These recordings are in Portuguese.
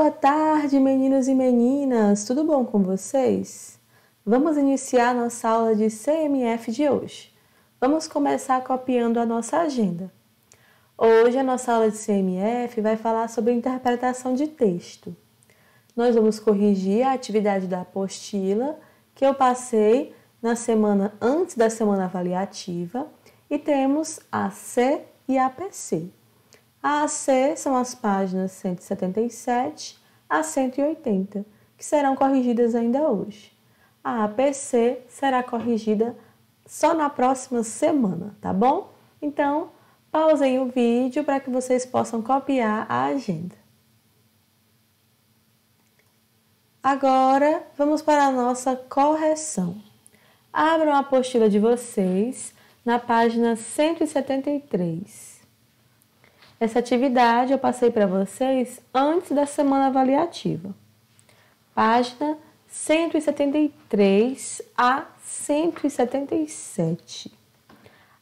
Boa tarde, meninos e meninas! Tudo bom com vocês? Vamos iniciar nossa aula de CMF de hoje. Vamos começar copiando a nossa agenda. Hoje a nossa aula de CMF vai falar sobre interpretação de texto. Nós vamos corrigir a atividade da apostila que eu passei na semana antes da semana avaliativa e temos a AC e a PC. A AC são as páginas 177 a 180, que serão corrigidas ainda hoje. A APC será corrigida só na próxima semana, tá bom? Então, pausem o vídeo para que vocês possam copiar a agenda. Agora, vamos para a nossa correção. Abram a apostila de vocês na página 173. Essa atividade eu passei para vocês antes da semana avaliativa. Página 173 a 177.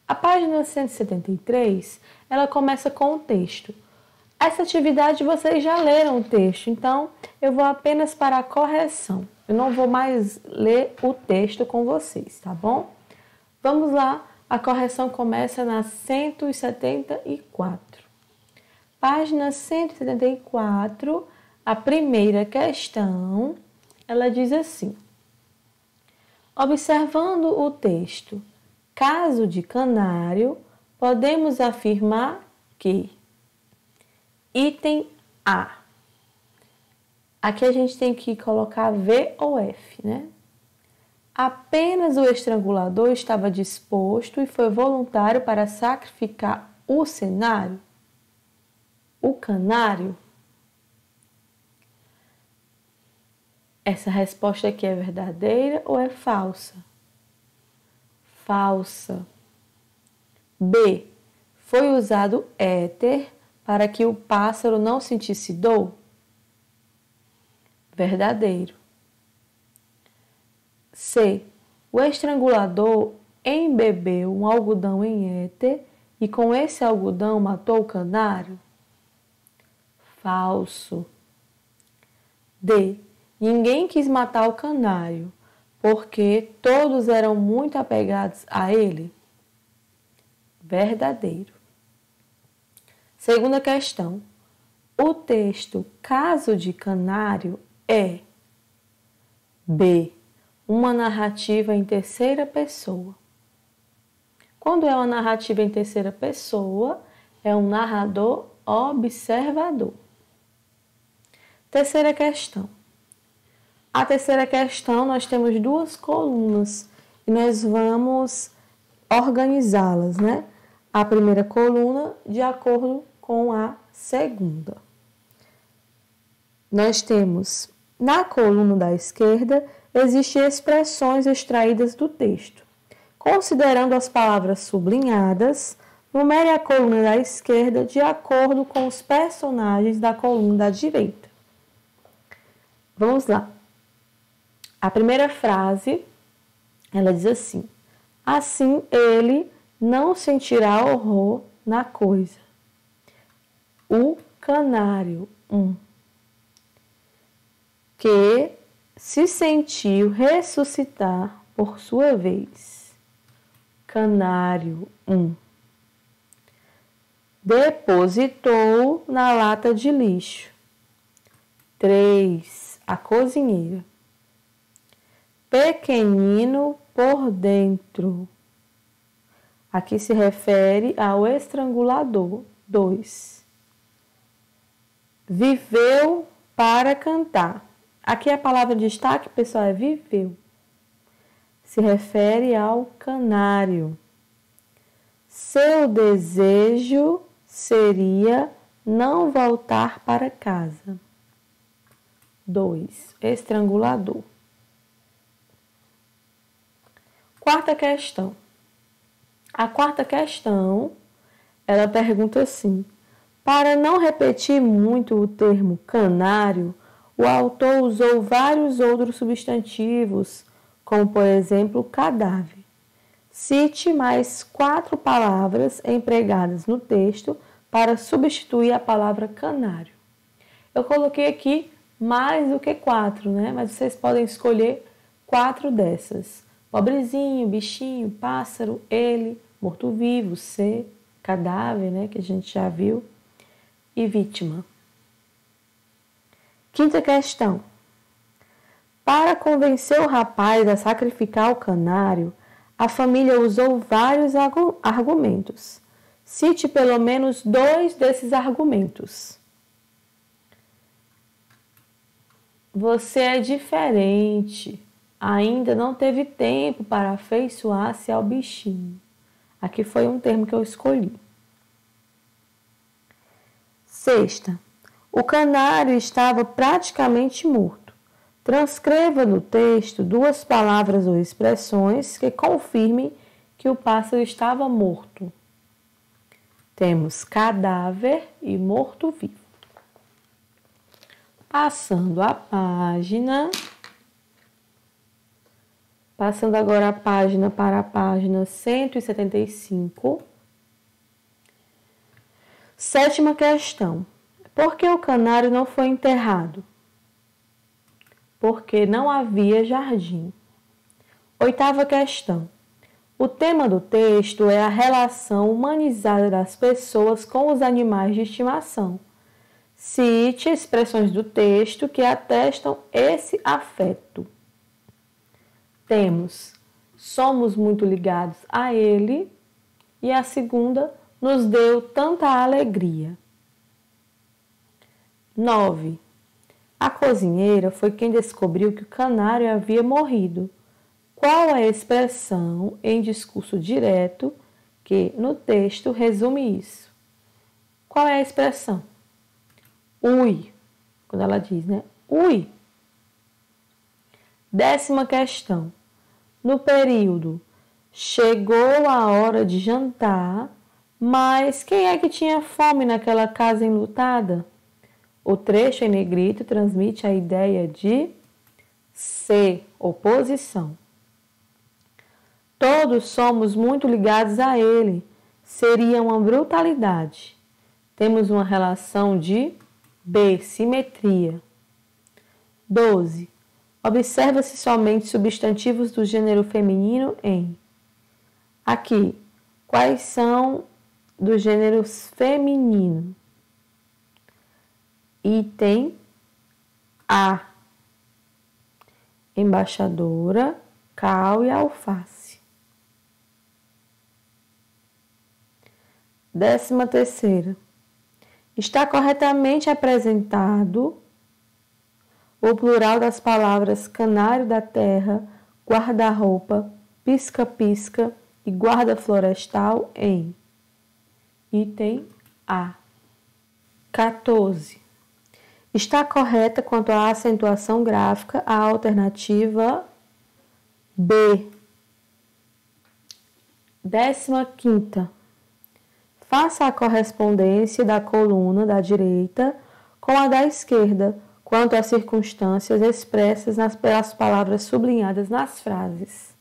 A página 173, ela começa com o texto. Essa atividade vocês já leram o texto, então eu vou apenas para a correção. Eu não vou mais ler o texto com vocês, tá bom? Vamos lá, a correção começa na 174. Página 174, a primeira questão, ela diz assim: observando o texto, caso de canário, podemos afirmar que item A. Aqui a gente tem que colocar V ou F, né? Apenas o estrangulador estava disposto e foi voluntário para sacrificar o cenário. O canário? Essa resposta aqui é verdadeira ou é falsa? Falsa. B. Foi usado éter para que o pássaro não sentisse dor? Verdadeiro. C. O estrangulador embebeu um algodão em éter e com esse algodão matou o canário? Falso. D. Ninguém quis matar o canário, porque todos eram muito apegados a ele? Verdadeiro. Segunda questão. O texto Caso de Canário é B. Uma narrativa em terceira pessoa. Quando é uma narrativa em terceira pessoa, é um narrador observador. Terceira questão. A terceira questão, nós temos duas colunas e nós vamos organizá-las, né? A primeira coluna de acordo com a segunda. Nós temos, na coluna da esquerda, existem expressões extraídas do texto. Considerando as palavras sublinhadas, numere a coluna da esquerda de acordo com os personagens da coluna da direita. Vamos lá. A primeira frase, ela diz assim: assim ele não sentirá horror na coisa. O canário, que se sentiu ressuscitar por sua vez. Canário, depositou na lata de lixo. 3. A cozinheira. Pequenino por dentro. Aqui se refere ao estrangulador. 2. Viveu para cantar. Aqui a palavra de destaque, pessoal, é viveu. Se refere ao canário. Seu desejo seria não voltar para casa. 2. Estrangulador. Quarta questão. A quarta questão, ela pergunta assim: para não repetir muito o termo canário, o autor usou vários outros substantivos, como por exemplo cadáver. Cite mais 4 palavras empregadas no texto para substituir a palavra canário. Eu coloquei aqui mais do que 4, né? Mas vocês podem escolher 4 dessas. Pobrezinho, bichinho, pássaro, ele, morto-vivo, ser, cadáver, né? Que a gente já viu, e vítima. Quinta questão. Para convencer o rapaz a sacrificar o canário, a família usou vários argumentos. Cite pelo menos 2 desses argumentos. Você é diferente. Ainda não teve tempo para afeiçoar-se ao bichinho. Aqui foi um termo que eu escolhi. Sexta. O canário estava praticamente morto. Transcreva no texto 2 palavras ou expressões que confirmem que o pássaro estava morto. Temos cadáver e morto-vivo. Passando a página. Passando agora a página para a página 175. Sétima questão. Por que o canário não foi enterrado? Porque não havia jardim. Oitava questão. O tema do texto é a relação humanizada das pessoas com os animais de estimação. Cite expressões do texto que atestam esse afeto. Temos, somos muito ligados a ele, e a segunda, nos deu tanta alegria. 9. A cozinheira foi quem descobriu que o canário havia morrido. Qual é a expressão em discurso direto que, no texto, resume isso? Qual é a expressão? Ui. Quando ela diz, né? Ui. 10ª questão. No período, chegou a hora de jantar, mas quem é que tinha fome naquela casa enlutada? O trecho em negrito transmite a ideia de ser, oposição. Todos somos muito ligados a ele. Seria uma brutalidade. Temos uma relação de B, simetria. 12. Observa-se somente substantivos do gênero feminino em. Aqui, quais são do gênero feminino? Item A. Embaixadora, cal e alface. 13ª. Está corretamente apresentado o plural das palavras canário da terra, guarda-roupa, pisca-pisca e guarda florestal em. Item A. 14. Está correta quanto à acentuação gráfica a alternativa B. 15ª. Faça a correspondência da coluna da direita com a da esquerda, quanto às circunstâncias expressas pelas palavras sublinhadas nas frases.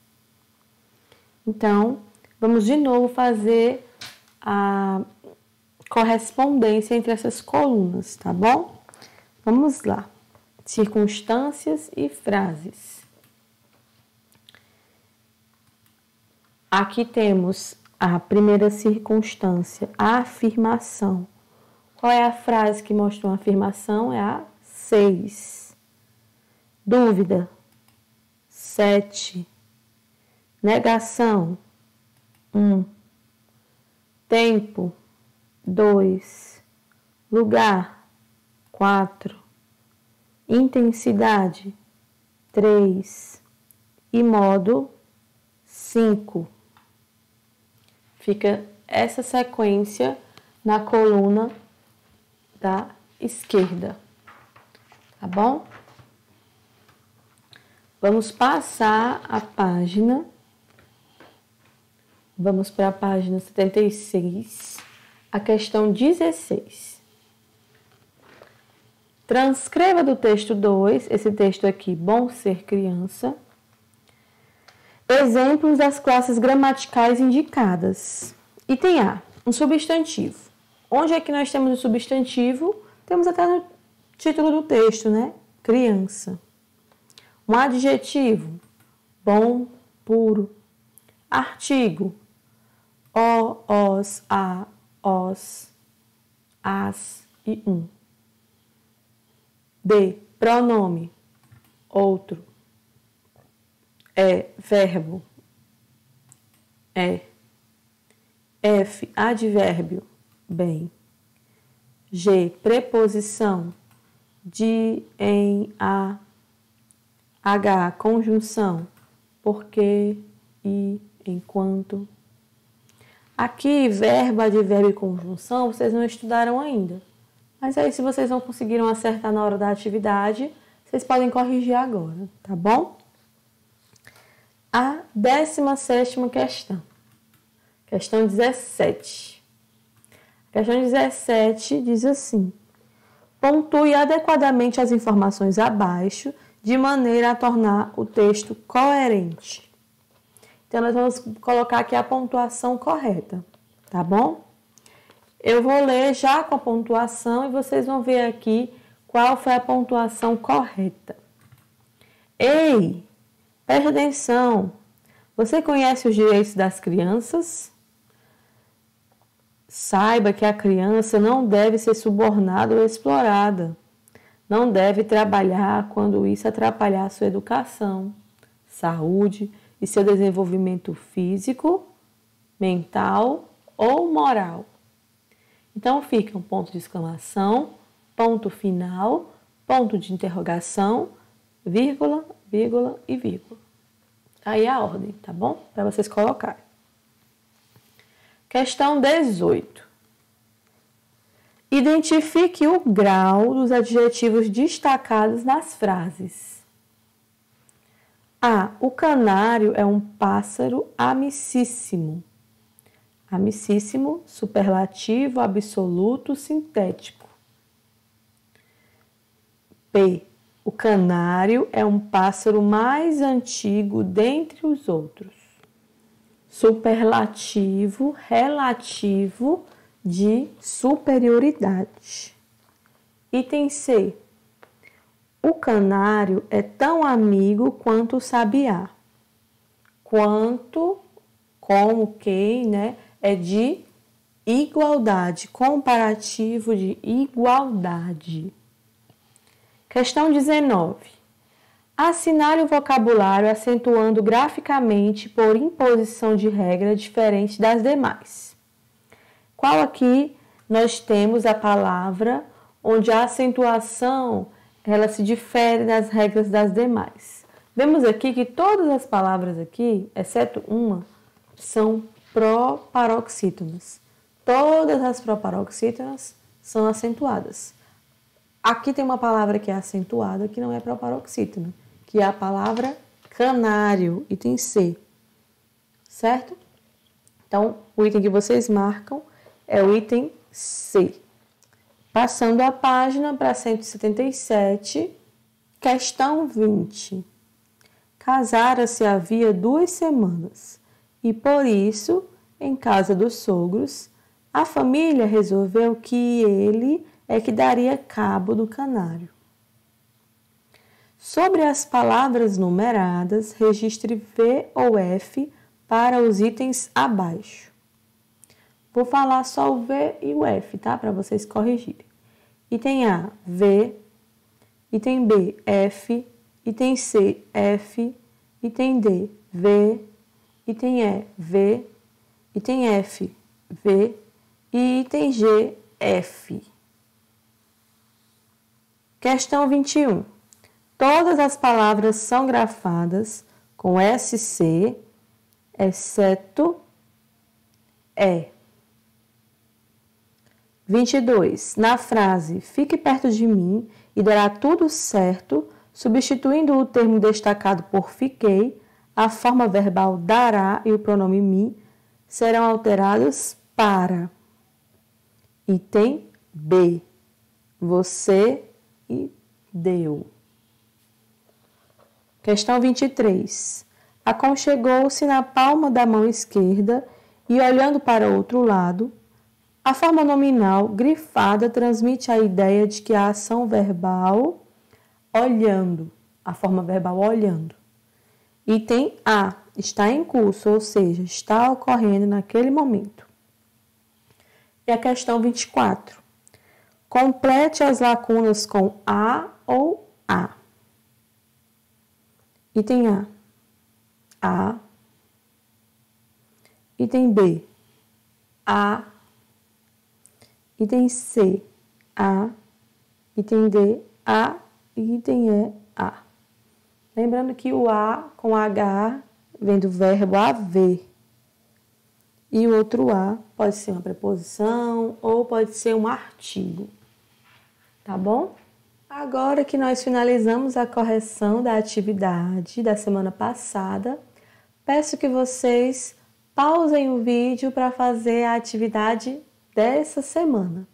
Então, vamos de novo fazer a correspondência entre essas colunas, tá bom? Vamos lá. Circunstâncias e frases. Aqui temos a primeira circunstância, a afirmação. Qual é a frase que mostra uma afirmação? É a 6. Dúvida. 7. Negação. 1. Tempo. 2. Lugar. 4. Intensidade. 3. E modo. 5. Fica essa sequência na coluna da esquerda. Tá bom? Vamos passar a página. Vamos para a página 76, a questão 16. Transcreva do texto 2, esse texto aqui, bom ser criança, exemplos das classes gramaticais indicadas. Item A, um substantivo. Onde é que nós temos o substantivo? Temos até Título do texto, né? Criança. Um adjetivo, bom, puro. Artigo, o, os, a, os, as e um. D, pronome, outro. E, verbo, é. F, advérbio, bem. G, preposição, de, em, a. H, conjunção, porque, e, enquanto. Aqui, verbo, advérbio e conjunção, vocês não estudaram ainda. Mas aí, se vocês não conseguiram acertar na hora da atividade, vocês podem corrigir agora, tá bom? A 17ª questão. Questão 17. Questão 17 diz assim: pontue adequadamente as informações abaixo, de maneira a tornar o texto coerente. Então, nós vamos colocar aqui a pontuação correta, tá bom? Eu vou ler já com a pontuação e vocês vão ver aqui qual foi a pontuação correta. Ei, preste atenção. Você conhece os direitos das crianças? Saiba que a criança não deve ser subornada ou explorada. Não deve trabalhar quando isso atrapalhar sua educação, saúde e seu desenvolvimento físico, mental ou moral. Então, fica um ponto de exclamação, ponto final, ponto de interrogação, vírgula, vírgula e vírgula. Aí a ordem, tá bom? Para vocês colocarem. Questão 18. Identifique o grau dos adjetivos destacados nas frases. A. O canário é um pássaro amicíssimo. Amicíssimo, superlativo, absoluto, sintético. B. O canário é um pássaro mais antigo dentre os outros. Superlativo, relativo, de superioridade. Item C. O canário é tão amigo quanto o sabiá. Quanto, como, quem, né? É de igualdade, comparativo de igualdade. Questão 19. Assinale o vocabulário acentuando graficamente por imposição de regra diferente das demais. Qual aqui nós temos a palavra onde a acentuação ela se difere das regras das demais? Vemos aqui que todas as palavras aqui, exceto uma, são proparoxítonas. Todas as proparoxítonas são acentuadas. Aqui tem uma palavra que é acentuada, que não é proparoxítona, que é a palavra canário, item C. Certo? Então, o item que vocês marcam é o item C. Passando a página para 177, questão 20. Casara-se havia 2 semanas e, por isso, em casa dos sogros, a família resolveu que ele é que daria cabo do canário. Sobre as palavras numeradas, registre V ou F para os itens abaixo. Vou falar só o V e o F, tá? Para vocês corrigirem. Item A, V. Item B, F. Item C, F. Item D, V. Item E, V. Item F, V. E item G, F. Questão 21. Todas as palavras são grafadas com SC, exceto E. 22. Na frase "fique perto de mim e dará tudo certo", substituindo o termo destacado por fiquei, a forma verbal dará e o pronome me serão alterados para. Item B. Você e deu. Questão 23. Aconchegou-se na palma da mão esquerda e, olhando para o outro lado, A forma nominal grifada transmite a ideia de que a ação verbal olhando, a forma verbal olhando. Item A, está em curso, ou seja, está ocorrendo naquele momento. E a questão 24. Complete as lacunas com a ou a. Item A. A. Item B. A. Item C. A. Item D. A. E item E. A. Lembrando que o A com H vem do verbo haver. E o outro A pode ser uma preposição ou pode ser um artigo. Tá bom? Agora que nós finalizamos a correção da atividade da semana passada, peço que vocês pausem o vídeo para fazer a atividade dessa semana.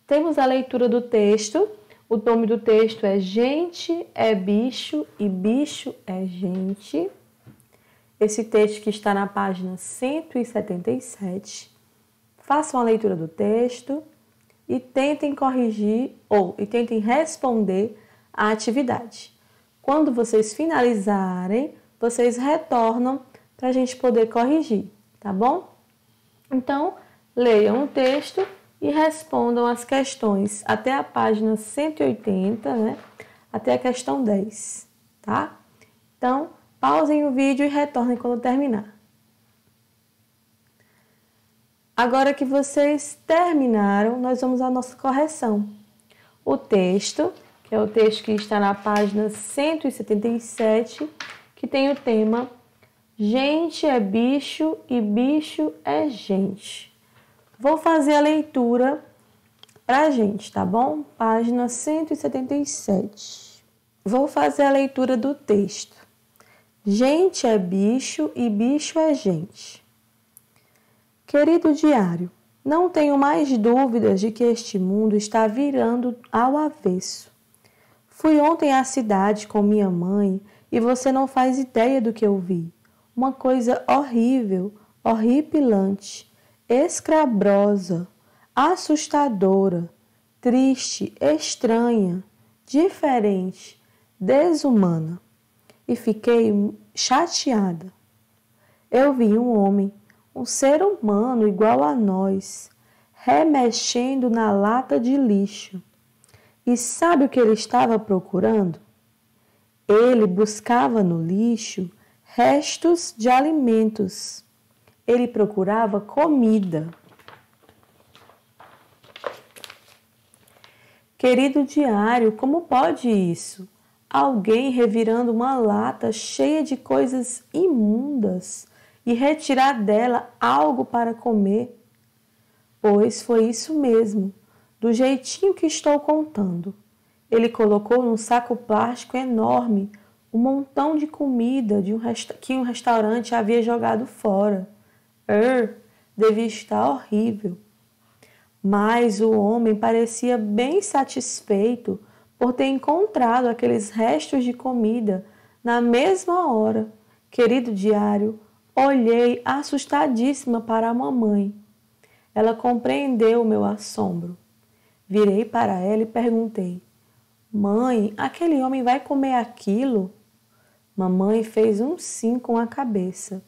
Temos a leitura do texto. O nome do texto é Gente é Bicho e Bicho é Gente. Esse texto que está na página 177. Façam a leitura do texto e tentem corrigir e tentem responder a atividade. Quando vocês finalizarem, vocês retornam para a gente poder corrigir, tá bom? Então, leiam o texto e respondam as questões até a página 180, né? Até a questão 10, tá? Então, pausem o vídeo e retornem quando terminar. Agora que vocês terminaram, nós vamos à nossa correção. O texto, que é o texto que está na página 177, que tem o tema Gente é bicho e bicho é gente. Vou fazer a leitura pra gente, tá bom? Página 177. Vou fazer a leitura do texto. Gente é bicho e bicho é gente. Querido diário, não tenho mais dúvidas de que este mundo está virando ao avesso. Fui ontem à cidade com minha mãe e você não faz ideia do que eu vi. Uma coisa horrível, horripilante, escabrosa, assustadora, triste, estranha, diferente, desumana. E fiquei chateada. Eu vi um homem, um ser humano igual a nós, remexendo na lata de lixo. E sabe o que ele estava procurando? Ele buscava no lixo restos de alimentos. Ele procurava comida. Querido diário, como pode isso? Alguém revirando uma lata cheia de coisas imundas e retirar dela algo para comer? Pois foi isso mesmo, do jeitinho que estou contando. Ele colocou num saco plástico enorme um montão de comida que um restaurante havia jogado fora. Devia estar horrível. Mas o homem parecia bem satisfeito por ter encontrado aqueles restos de comida na mesma hora. Querido diário, olhei assustadíssima para a mamãe. Ela compreendeu o meu assombro. Virei para ela e perguntei: Mãe, aquele homem vai comer aquilo? Mamãe fez um sim com a cabeça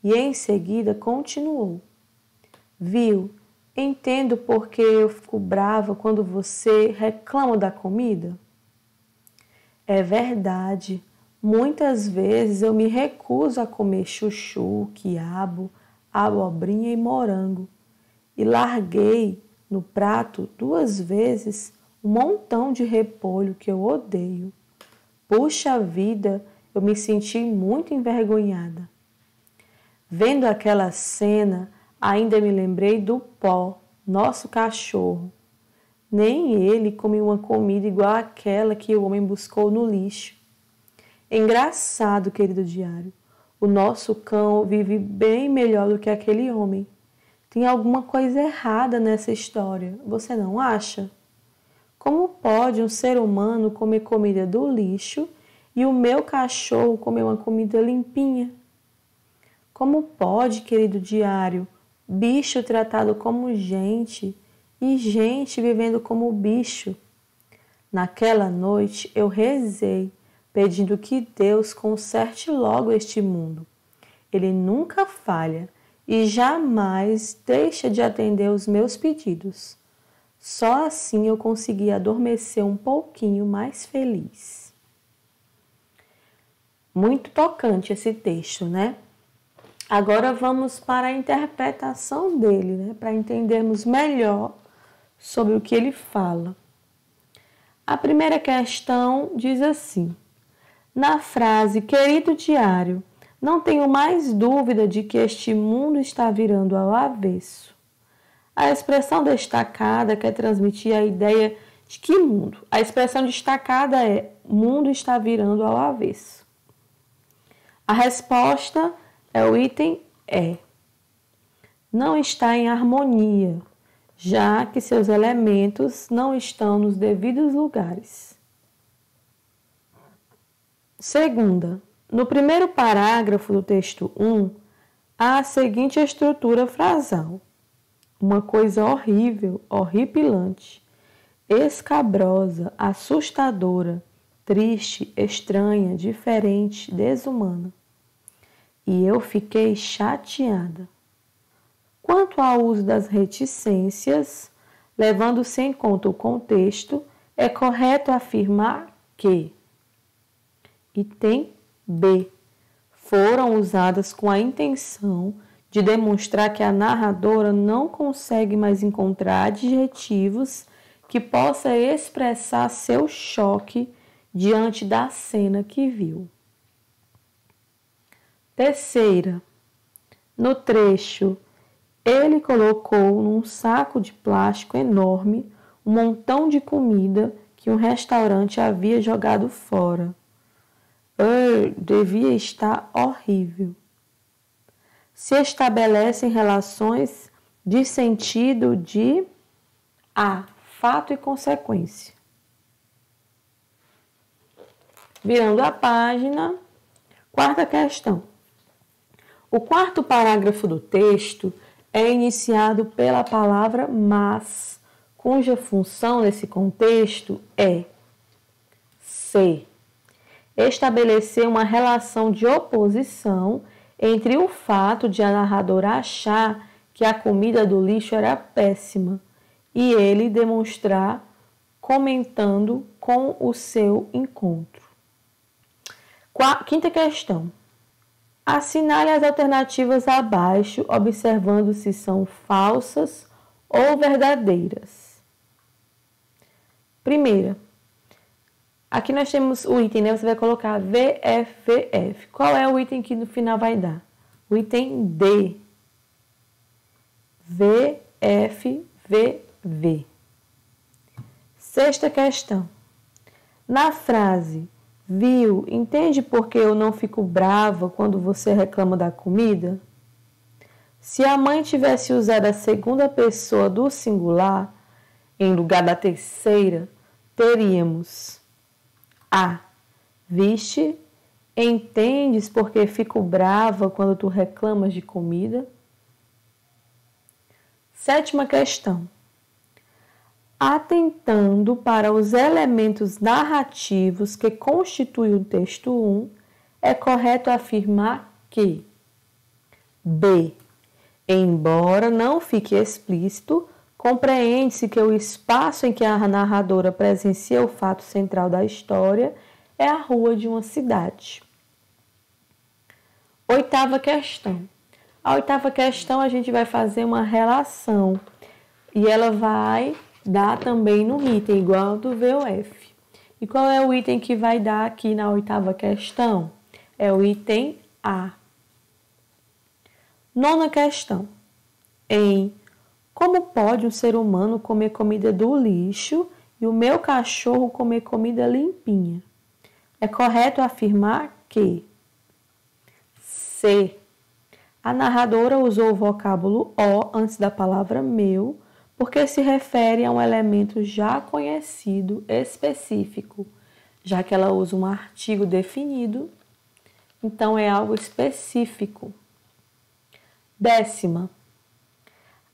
e em seguida continuou. Viu? Entendo porque eu fico brava quando você reclama da comida. É verdade. Muitas vezes eu me recuso a comer chuchu, quiabo, abobrinha e morango. E larguei no prato 2 vezes um montão de repolho que eu odeio. Puxa vida, eu me senti muito envergonhada. Vendo aquela cena, ainda me lembrei do Pó, nosso cachorro. Nem ele comeu uma comida igual àquela que o homem buscou no lixo. Engraçado, querido diário. O nosso cão vive bem melhor do que aquele homem. Tem alguma coisa errada nessa história, você não acha? Como pode um ser humano comer comida do lixo e o meu cachorro comer uma comida limpinha? Como pode, querido diário, bicho tratado como gente e gente vivendo como bicho. Naquela noite eu rezei, pedindo que Deus conserte logo este mundo. Ele nunca falha e jamais deixa de atender os meus pedidos. Só assim eu consegui adormecer um pouquinho mais feliz. Muito tocante esse texto, né? Agora vamos para a interpretação dele, né? Para entendermos melhor sobre o que ele fala. A primeira questão diz assim: na frase querido diário, não tenho mais dúvida de que este mundo está virando ao avesso. A expressão destacada quer transmitir a ideia de que mundo? A expressão destacada é mundo está virando ao avesso. A resposta é o item E. Não está em harmonia, já que seus elementos não estão nos devidos lugares. Segunda, no primeiro parágrafo do texto 1, há a seguinte estrutura frasal: uma coisa horrível, horripilante, escabrosa, assustadora, triste, estranha, diferente, desumana. E eu fiquei chateada. Quanto ao uso das reticências, levando-se em conta o contexto, é correto afirmar que item B foram usadas com a intenção de demonstrar que a narradora não consegue mais encontrar adjetivos que possa expressar seu choque diante da cena que viu. Terceira, no trecho, ele colocou num saco de plástico enorme um montão de comida que um restaurante havia jogado fora. Devia estar horrível. Se estabelecem relações de sentido de A, fato e consequência. Virando a página, quarta questão. O quarto parágrafo do texto é iniciado pela palavra mas, cuja função nesse contexto é C. Estabelecer uma relação de oposição entre o fato de a narradora achar que a comida do lixo era péssima e ele demonstrar comentando com o seu encontro. Quinta questão. Assinale as alternativas abaixo, observando se são falsas ou verdadeiras. Primeira. Aqui nós temos o item, né? Você vai colocar VFVF. Qual é o item que no final vai dar? O item D. VFVV. Sexta questão. Na frase, viu, entende por que eu não fico brava quando você reclama da comida? Se a mãe tivesse usado a segunda pessoa do singular, em lugar da terceira, teríamos A. Viste, entendes porque fico brava quando tu reclamas de comida? Sétima questão. Atentando para os elementos narrativos que constituem o texto 1, é correto afirmar que B. Embora não fique explícito, compreende-se que o espaço em que a narradora presencia o fato central da história é a rua de uma cidade. Oitava questão. A oitava questão a gente vai fazer uma relação e ela vai dar também no item, igual ao do VOF. E qual é o item que vai dar aqui na oitava questão? É o item A. Nona questão. Como pode um ser humano comer comida do lixo e o meu cachorro comer comida limpinha? É correto afirmar que C. A narradora usou o vocábulo o antes da palavra meu, porque se refere a um elemento já conhecido, específico, já que ela usa um artigo definido, então é algo específico. Décima.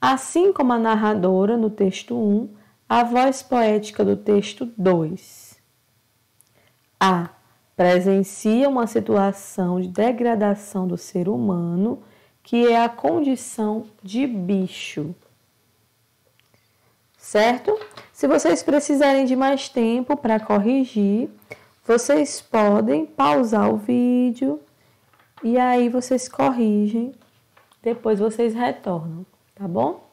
Assim como a narradora no texto 1, a voz poética do texto 2. A. Presencia uma situação de degradação do ser humano, que é a condição de bicho. Certo? Se vocês precisarem de mais tempo para corrigir, vocês podem pausar o vídeo e aí vocês corrigem, depois vocês retornam, tá bom?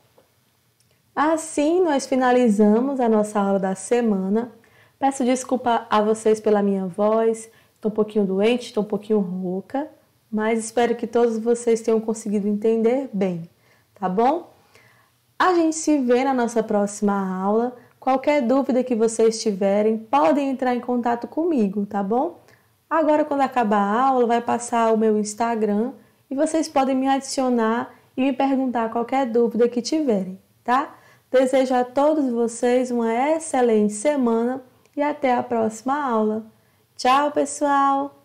Assim, nós finalizamos a nossa aula da semana. Peço desculpa a vocês pela minha voz, estou um pouquinho doente, estou um pouquinho rouca, mas espero que todos vocês tenham conseguido entender bem, tá bom? A gente se vê na nossa próxima aula. Qualquer dúvida que vocês tiverem, podem entrar em contato comigo, tá bom? Agora, quando acabar a aula, vai passar o meu Instagram e vocês podem me adicionar e me perguntar qualquer dúvida que tiverem, tá? Desejo a todos vocês uma excelente semana e até a próxima aula. Tchau, pessoal!